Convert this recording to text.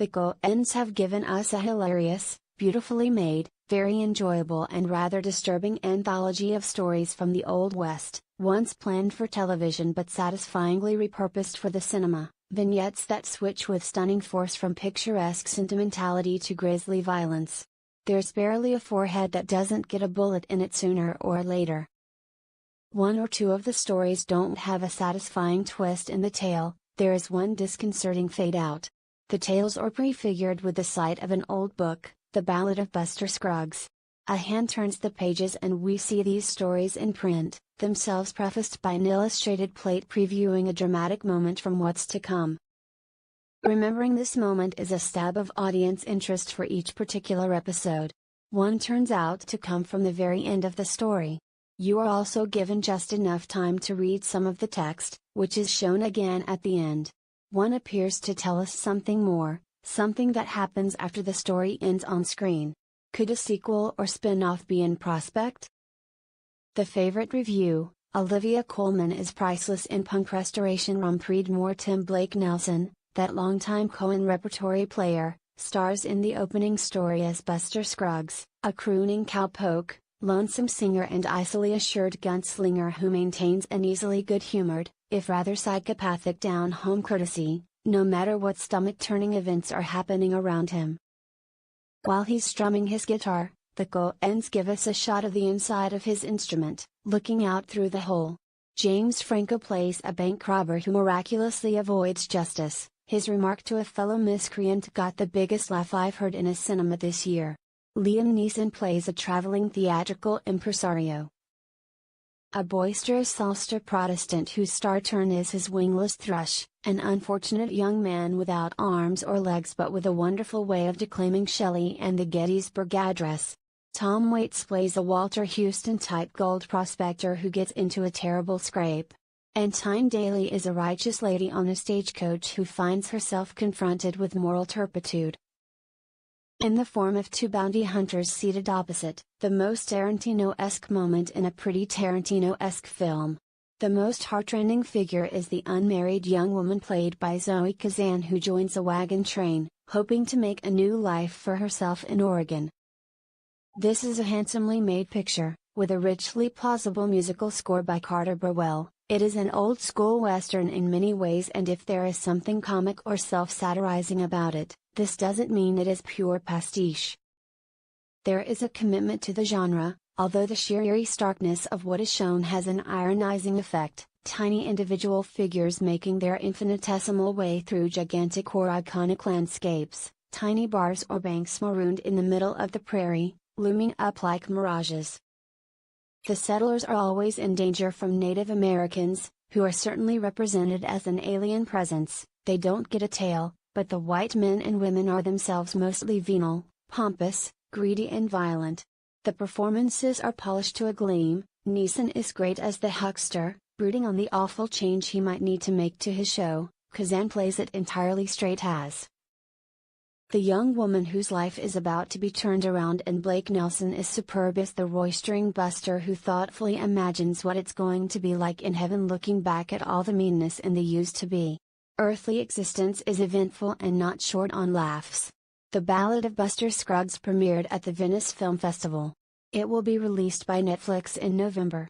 The Coens have given us a hilarious, beautifully made, very enjoyable and rather disturbing anthology of stories from the Old West, once planned for television but satisfyingly repurposed for the cinema, vignettes that switch with stunning force from picturesque sentimentality to grisly violence. There's barely a forehead that doesn't get a bullet in it sooner or later. One or two of the stories don't have a satisfying twist in the tale, there is one disconcerting fade out. The tales are prefigured with the sight of an old book, The Ballad of Buster Scruggs. A hand turns the pages and we see these stories in print, themselves prefaced by an illustrated plate previewing a dramatic moment from what's to come. Remembering this moment is a stab of audience interest for each particular episode. One turns out to come from the very end of the story. You are also given just enough time to read some of the text, which is shown again at the end. One appears to tell us something more, something that happens after the story ends on screen. Could a sequel or spin-off be in prospect? The favorite review, Olivia Colman is priceless in punk restoration rompred more Tim Blake Nelson, that longtime Coen repertory player, stars in the opening story as Buster Scruggs, a crooning cowpoke, lonesome singer and icily assured gunslinger who maintains an easily good-humored, if rather psychopathic down-home courtesy, no matter what stomach-turning events are happening around him. While he's strumming his guitar, the Coens give us a shot of the inside of his instrument, looking out through the hole. James Franco plays a bank robber who miraculously avoids justice. His remark to a fellow miscreant got the biggest laugh I've heard in a cinema this year. Liam Neeson plays a traveling theatrical impresario. A boisterous Ulster Protestant whose star turn is his wingless thrush, an unfortunate young man without arms or legs but with a wonderful way of declaiming Shelley and the Gettysburg Address. Tom Waits plays a Walter Houston-type gold prospector who gets into a terrible scrape. And Tyne Daly is a righteous lady on a stagecoach who finds herself confronted with moral turpitude. In the form of two bounty hunters seated opposite, the most Tarantino-esque moment in a pretty Tarantino-esque film. The most heartrending figure is the unmarried young woman played by Zoe Kazan who joins a wagon train, hoping to make a new life for herself in Oregon. This is a handsomely made picture, with a richly plausible musical score by Carter Burwell. It is an old-school western in many ways and if there is something comic or self-satirizing about it, this doesn't mean it is pure pastiche. There is a commitment to the genre, although the sheer eerie starkness of what is shown has an ironizing effect, tiny individual figures making their infinitesimal way through gigantic or iconic landscapes, tiny bars or banks marooned in the middle of the prairie, looming up like mirages. The settlers are always in danger from Native Americans, who are certainly represented as an alien presence. They don't get a tail, but the white men and women are themselves mostly venal, pompous, greedy and violent. The performances are polished to a gleam. Neeson is great as the huckster, brooding on the awful change he might need to make to his show. Kazan plays it entirely straight as the young woman whose life is about to be turned around, and Blake Nelson is superb as the roistering Buster who thoughtfully imagines what it's going to be like in heaven, looking back at all the meanness in the used-to-be. Earthly existence is eventful and not short on laughs. The Ballad of Buster Scruggs premiered at the Venice Film Festival. It will be released by Netflix in November.